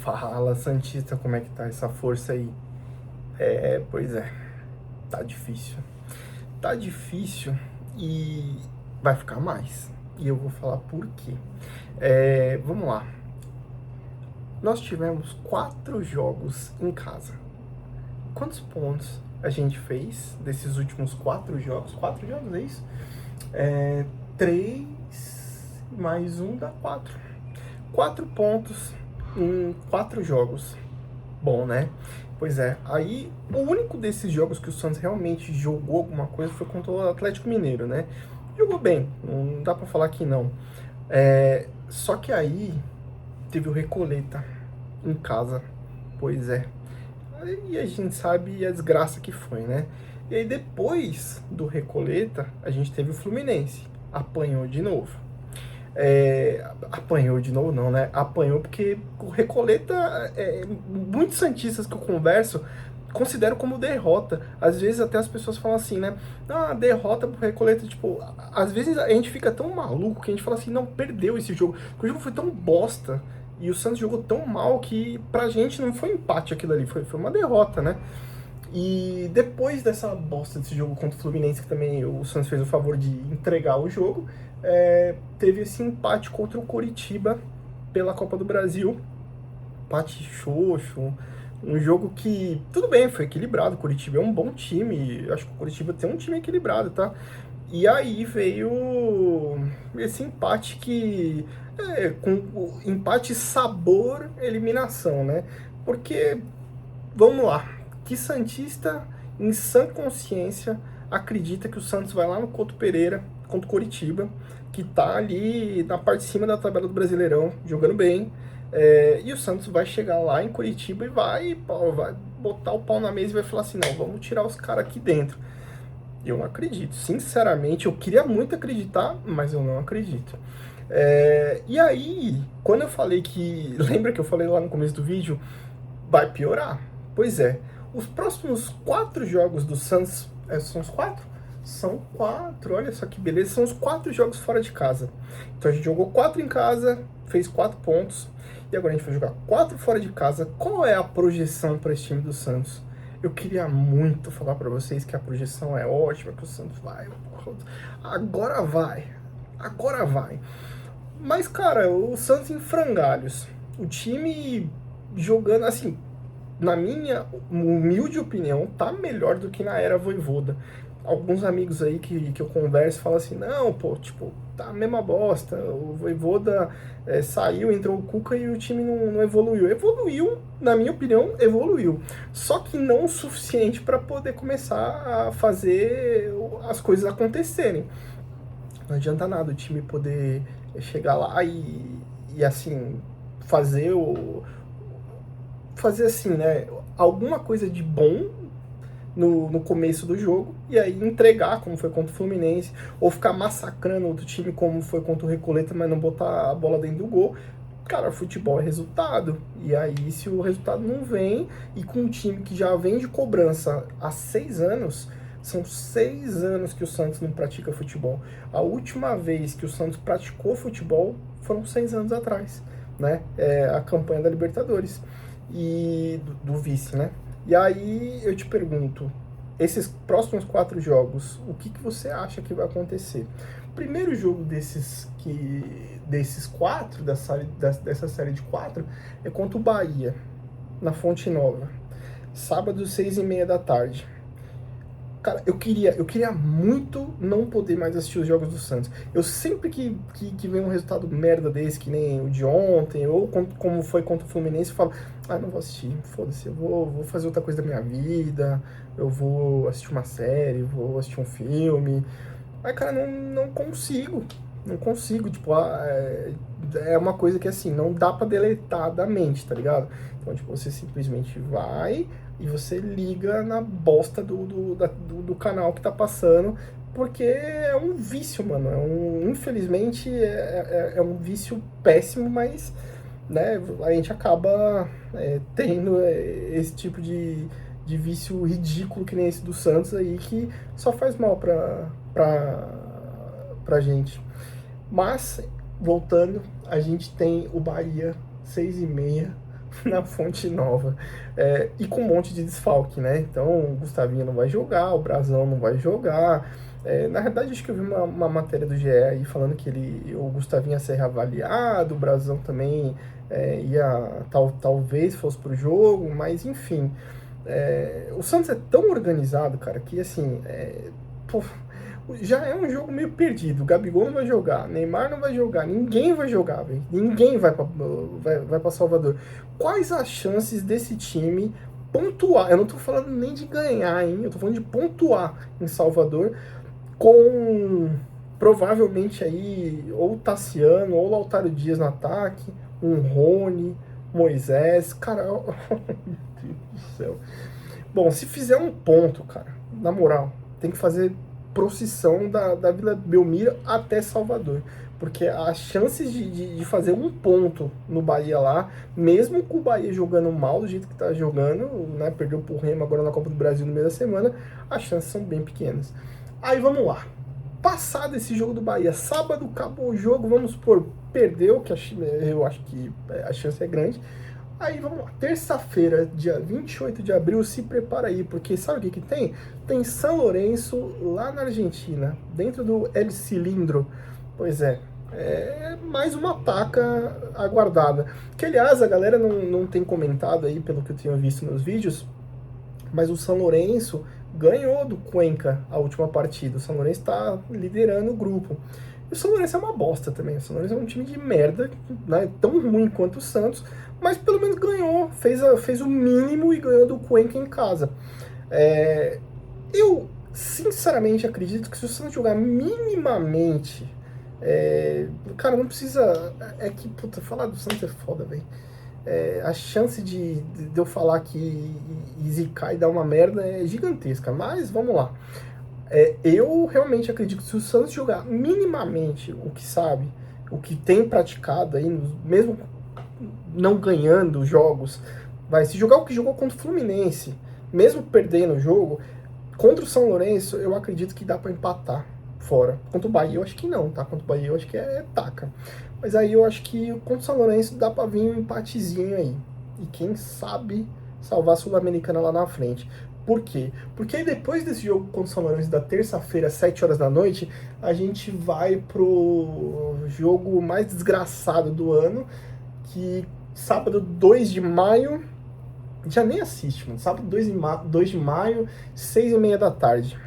Fala, Santista, como é que tá essa força aí? Pois é, tá difícil. Tá difícil e vai ficar mais. E eu vou falar por quê. Vamos lá. Nós tivemos 4 jogos em casa. Quantos pontos a gente fez desses últimos 4 jogos? 4 jogos, é isso? 3 mais um dá 4. 4 pontos em 4 jogos. Bom, né? Pois é. Aí, o único desses jogos que o Santos realmente jogou alguma coisa foi contra o Atlético Mineiro, né? Jogou bem, não dá pra falar que não. Só que aí teve o Recoleta em casa. Pois é. E a gente sabe a desgraça que foi, né? E aí depois do Recoleta, a gente teve o Fluminense. Apanhou de novo. Apanhou de novo não, né? Apanhou porque o Recoleta, muitos santistas que eu converso consideram como derrota. Às vezes até as pessoas falam assim, né? Ah, derrota pro Recoleta, tipo, às vezes a gente fica tão maluco que a gente fala assim, não, perdeu esse jogo. Porque o jogo foi tão bosta e o Santos jogou tão mal que pra gente não foi empate aquilo ali, foi uma derrota, né? E depois dessa bosta desse jogo contra o Fluminense, que também o Santos fez o favor de entregar o jogo, teve esse empate contra o Coritiba pela Copa do Brasil. Empate xoxo, um jogo que, tudo bem, foi equilibrado. O Coritiba é um bom time, acho que o Coritiba tem um time equilibrado, tá? E aí veio esse empate que, com o empate sabor eliminação, né? Porque vamos lá. Que Santista, em sã consciência, acredita que o Santos vai lá no Couto Pereira contra o Coritiba, que tá ali na parte de cima da tabela do Brasileirão, jogando bem, e o Santos vai chegar lá em Curitiba e vai botar o pau na mesa e vai falar assim, não, vamos tirar os caras aqui dentro. Eu não acredito. Sinceramente, eu queria muito acreditar, mas eu não acredito. E aí, quando eu falei que... Lembra que eu falei lá no começo do vídeo? Vai piorar. Pois é. Os próximos 4 jogos do Santos... são os 4? São 4. Olha só que beleza. São os 4 jogos fora de casa. Então a gente jogou 4 em casa, fez 4 pontos. E agora a gente vai jogar 4 fora de casa. Qual é a projeção para esse time do Santos? Eu queria muito falar para vocês que a projeção é ótima, que o Santos vai. Agora vai. Agora vai. Mas, cara, o Santos em frangalhos. O time jogando assim, na minha humilde opinião, tá melhor do que na era Vojvoda. Alguns amigos aí que eu converso falam assim, não, pô, tipo, tá a mesma bosta, o Vojvoda saiu, entrou o Cuca e o time não evoluiu. Evoluiu, na minha opinião, evoluiu. Só que não o suficiente para poder começar a fazer as coisas acontecerem. Não adianta nada o time poder chegar lá e assim, fazer fazer assim, né, alguma coisa de bom no começo do jogo e aí entregar, como foi contra o Fluminense, ou ficar massacrando outro time, como foi contra o Recoleta, mas não botar a bola dentro do gol. Cara, futebol é resultado. E aí, se o resultado não vem, e com um time que já vem de cobrança há 6 anos, são 6 anos que o Santos não pratica futebol. A última vez que o Santos praticou futebol foram 6 anos atrás, né? A campanha da Libertadores e do vice, né? E aí eu te pergunto, esses próximos 4 jogos, o que você acha que vai acontecer? O primeiro jogo desses 4, dessa série de 4, é contra o Bahia, na Fonte Nova. Sábado, 6h30 da tarde. Cara, eu queria muito não poder mais assistir os jogos do Santos. Eu sempre que vem um resultado merda desse, que nem o de ontem, ou como foi contra o Fluminense, eu falo, não vou assistir, foda-se, eu vou fazer outra coisa da minha vida, eu vou assistir uma série, vou assistir um filme. Aí, cara, não consigo. Não consigo, tipo, é uma coisa que, assim, não dá pra deletar da mente, tá ligado? Então, tipo, você simplesmente vai e você liga na bosta do canal que tá passando, porque é um vício, mano. Infelizmente, é um vício péssimo, mas, né, a gente acaba tendo esse tipo de vício ridículo que nem esse do Santos aí, que só faz mal pra gente. Mas, voltando, a gente tem o Bahia 6h30, na Fonte Nova. E com um monte de desfalque, né? Então o Gustavinho não vai jogar, o Brazão não vai jogar. Na verdade, acho que eu vi uma matéria do GE aí falando que o Gustavinho ia ser reavaliado, o Brazão também talvez fosse pro jogo, mas enfim. O Santos é tão organizado, cara, que assim, pô, já é um jogo meio perdido. O Gabigol não vai jogar, Neymar não vai jogar, ninguém vai jogar, velho. Ninguém vai pra Salvador. Quais as chances desse time pontuar? Eu não tô falando nem de ganhar, hein? Eu tô falando de pontuar em Salvador com provavelmente aí ou Tassiano ou Lautaro Dias no ataque, um Rony, Moisés. Cara, meu Deus do céu. Bom, se fizer um ponto, cara, na moral, tem que fazer procissão da Vila Belmiro até Salvador. Porque as chances de fazer um ponto no Bahia lá, mesmo com o Bahia jogando mal do jeito que tá jogando, né? Perdeu pro Remo agora na Copa do Brasil no meio da semana, as chances são bem pequenas. Aí vamos lá. Passado esse jogo do Bahia, sábado acabou o jogo, vamos supor, perdeu, que eu acho que a chance é grande. Aí vamos lá, terça-feira, dia 28 de abril, se prepara aí, porque sabe o que que tem? Tem São Lourenço lá na Argentina, dentro do El Cilindro. Pois é mais uma taca aguardada. Que aliás, a galera não tem comentado aí, pelo que eu tenho visto nos vídeos, mas o São Lourenço ganhou do Cuenca a última partida. O São Lourenço está liderando o grupo. E o São Lourenço é uma bosta também. O São Lourenço é um time de merda, né? Tão ruim quanto o Santos, mas pelo menos ganhou, fez o mínimo e ganhou do Cuenca em casa. Eu sinceramente acredito que se o Santos jogar minimamente, cara, não precisa. É que, puta, falar do Santos é foda, velho. A chance de eu falar que e zicar e dar uma merda é gigantesca, mas vamos lá. Eu realmente acredito que se o Santos jogar minimamente o que sabe, o que tem praticado aí, mesmo não ganhando jogos, se jogar o que jogou contra o Fluminense, mesmo perdendo o jogo, contra o São Lourenço, eu acredito que dá para empatar fora. Contra o Bahia, eu acho que não, tá? Contra o Bahia, eu acho que é taca. Mas aí eu acho que contra o São Lourenço dá para vir um empatezinho aí. E quem sabe salvar a Sul-Americana lá na frente. Por quê? Porque aí depois desse jogo contra o São Lourenço da terça-feira, 7 horas da noite, a gente vai pro jogo mais desgraçado do ano, que sábado 2 de maio, já nem assiste, mano. Sábado 2 de maio, 6h30 da tarde.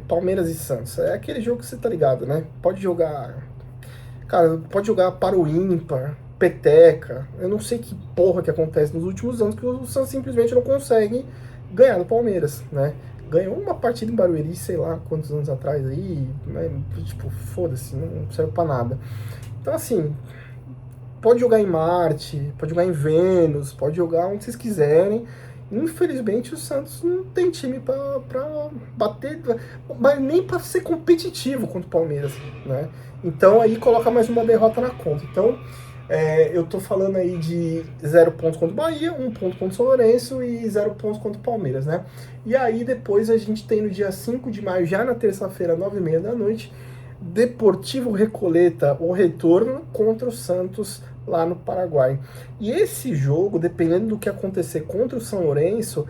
Palmeiras e Santos. É aquele jogo que você tá ligado, né? Pode jogar. Cara, pode jogar para o ímpar, peteca. Eu não sei que porra que acontece nos últimos anos que o Santos simplesmente não consegue ganhar do Palmeiras, né? Ganhou uma partida em Barueri, sei lá quantos anos atrás aí, né? Tipo, foda-se, não serve pra nada. Então, assim, pode jogar em Marte, pode jogar em Vênus, pode jogar onde vocês quiserem. Infelizmente o Santos não tem time pra bater, mas nem pra ser competitivo contra o Palmeiras, né? Então aí coloca mais uma derrota na conta. Então eu tô falando aí de 0 pontos contra o Bahia, 1 ponto contra o São Lourenço e 0 pontos contra o Palmeiras, né? E aí depois a gente tem no dia 5 de maio, já na terça-feira, 9h30 da noite, Deportivo Recoleta, o retorno contra o Santos lá no Paraguai. E esse jogo, dependendo do que acontecer contra o São Lourenço,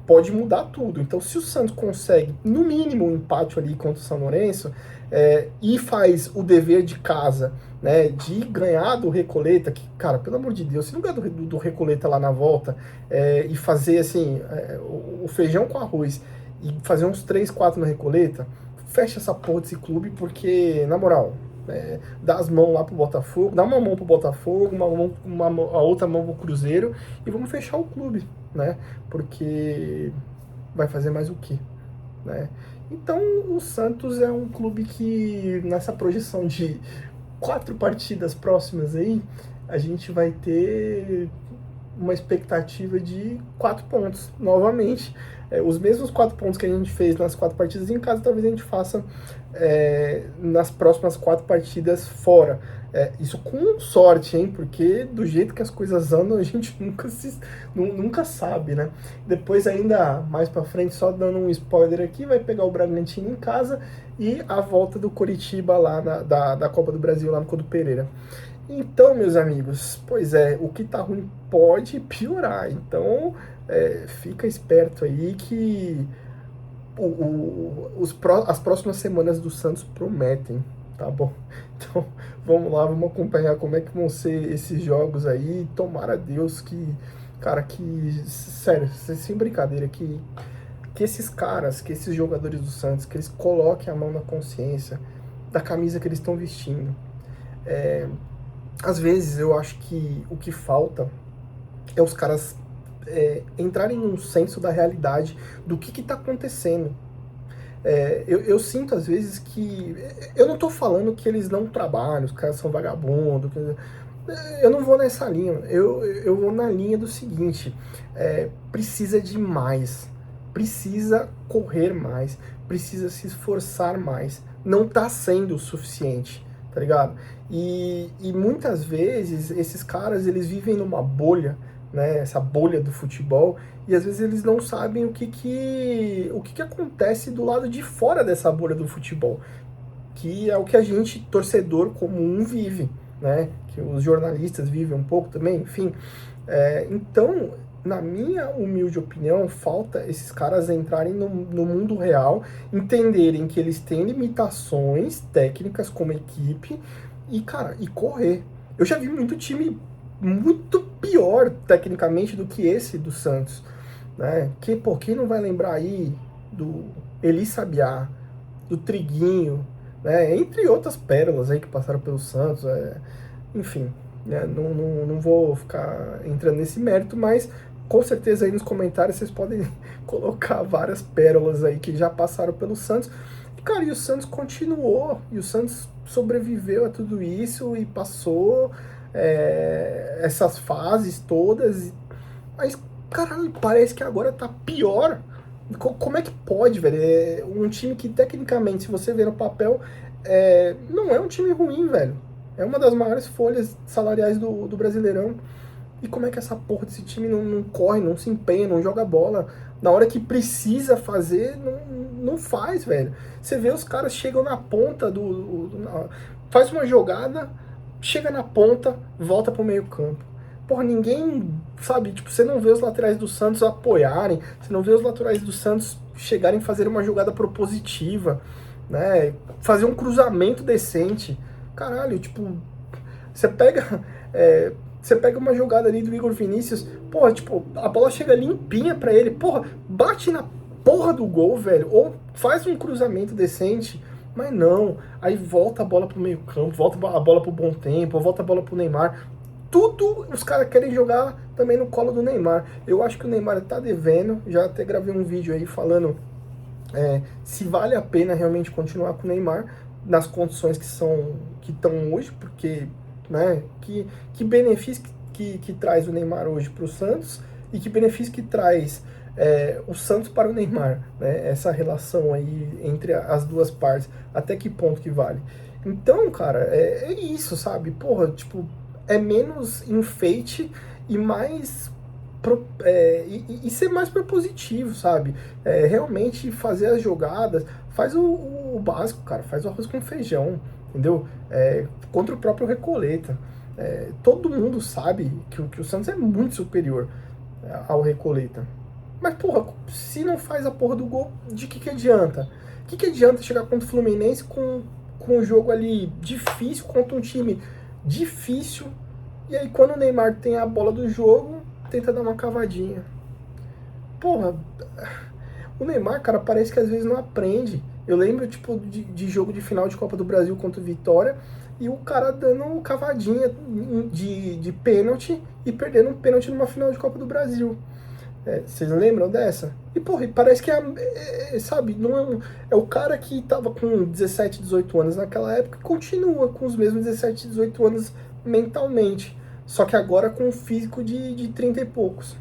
pode mudar tudo. Então, se o Santos consegue, no mínimo, um empate ali contra o São Lourenço, e faz o dever de casa, né, de ganhar do Recoleta, que, cara, pelo amor de Deus, se não ganhar do Recoleta lá na volta, e fazer, assim, o feijão com arroz, e fazer uns 3, 4 no Recoleta, fecha essa porra desse clube, porque, na moral, dá as mãos lá pro Botafogo, dá uma mão pro Botafogo, a outra mão pro Cruzeiro, e vamos fechar o clube, né? Porque vai fazer mais o quê, né? Então, o Santos é um clube que, nessa projeção de 4 partidas próximas aí, a gente vai ter uma expectativa de 4 pontos, novamente. Os mesmos 4 pontos que a gente fez nas 4 partidas em casa, talvez a gente faça nas próximas 4 partidas fora. Isso com sorte, hein? Porque do jeito que as coisas andam, a gente nunca sabe, né? Depois, ainda mais pra frente, só dando um spoiler aqui, vai pegar o Bragantino em casa e a volta do Coritiba lá da Copa do Brasil, lá no Couto Pereira. Então, meus amigos, pois é, o que tá ruim pode piorar. Então, fica esperto aí que as próximas semanas do Santos prometem, tá bom? Então, vamos lá, vamos acompanhar como é que vão ser esses jogos aí. Tomara a Deus que, cara, que, sério, sem brincadeira, que esses caras, que esses jogadores do Santos, que eles coloquem a mão na consciência da camisa que eles estão vestindo. Às vezes eu acho que o que falta é os caras entrarem num senso da realidade do que está acontecendo. Eu sinto às vezes que. Eu não tô falando que eles não trabalham, os caras são vagabundos. Eu não vou nessa linha. Eu vou na linha do seguinte: precisa de mais, precisa correr mais, precisa se esforçar mais. Não tá sendo o suficiente, tá ligado? E muitas vezes esses caras eles vivem numa bolha, né? Essa bolha do futebol, e às vezes eles não sabem o que acontece do lado de fora dessa bolha do futebol, que é o que a gente, torcedor comum, vive, né? Que os jornalistas vivem um pouco também, enfim. Então, na minha humilde opinião, falta esses caras entrarem no mundo real, entenderem que eles têm limitações técnicas como equipe e, cara, e correr. Eu já vi muito time muito pior tecnicamente do que esse do Santos, né? Quem não vai lembrar aí do Eli Sabiá, do Triguinho, né? Entre outras pérolas aí que passaram pelo Santos, enfim, né? Não vou ficar entrando nesse mérito, mas com certeza aí nos comentários vocês podem colocar várias pérolas aí que já passaram pelo Santos. E, cara, e o Santos continuou, e o Santos sobreviveu a tudo isso e passou essas fases todas, mas, caralho, parece que agora tá pior. Como é que pode, velho? Um time que, tecnicamente, se você ver no papel, não é um time ruim, velho. É uma das maiores folhas salariais do Brasileirão. E como é que essa porra desse time não corre, não se empenha, não joga bola? Na hora que precisa fazer, não faz, velho. Você vê os caras chegam na ponta faz uma jogada, chega na ponta, volta pro meio campo. Porra, ninguém, sabe, tipo, você não vê os laterais do Santos apoiarem, você não vê os laterais do Santos chegarem a fazer uma jogada propositiva, né? Fazer um cruzamento decente. Caralho, tipo, você pega, você pega uma jogada ali do Igor Vinícius, porra, tipo, a bola chega limpinha pra ele, porra, bate na porra do gol, velho, ou faz um cruzamento decente, mas não, aí volta a bola pro meio campo, volta a bola pro Bom Tempo, volta a bola pro Neymar, tudo os caras querem jogar também no colo do Neymar. Eu acho que o Neymar tá devendo, já até gravei um vídeo aí falando se vale a pena realmente continuar com o Neymar nas condições que estão hoje, porque, né, que benefício que traz o Neymar hoje para o Santos e que benefício que traz o Santos para o Neymar, né, essa relação aí entre as duas partes, até que ponto que vale. Então, cara, é isso, sabe? Porra, tipo, é menos enfeite e mais e ser mais propositivo, sabe? Realmente fazer as jogadas, faz o básico, cara, faz o arroz com feijão, entendeu? Contra o próprio Recoleta. Todo mundo sabe que o Santos é muito superior ao Recoleta. Mas, porra, se não faz a porra do gol, de que adianta? Que adianta chegar contra o Fluminense com um jogo ali difícil, contra um time difícil, e aí quando o Neymar tem a bola do jogo, tenta dar uma cavadinha. Porra, o Neymar, cara, parece que às vezes não aprende. Eu lembro, tipo, de jogo de final de Copa do Brasil contra o Vitória, e o cara dando cavadinha de pênalti e perdendo um pênalti numa final de Copa do Brasil. Vocês lembram dessa? E, porra, parece que sabe, não é o cara que tava com 17, 18 anos naquela época e continua com os mesmos 17, 18 anos mentalmente. Só que agora com um físico de 30 e poucos.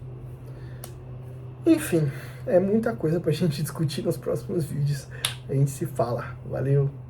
Enfim, é muita coisa pra gente discutir nos próximos vídeos. A gente se fala. Valeu!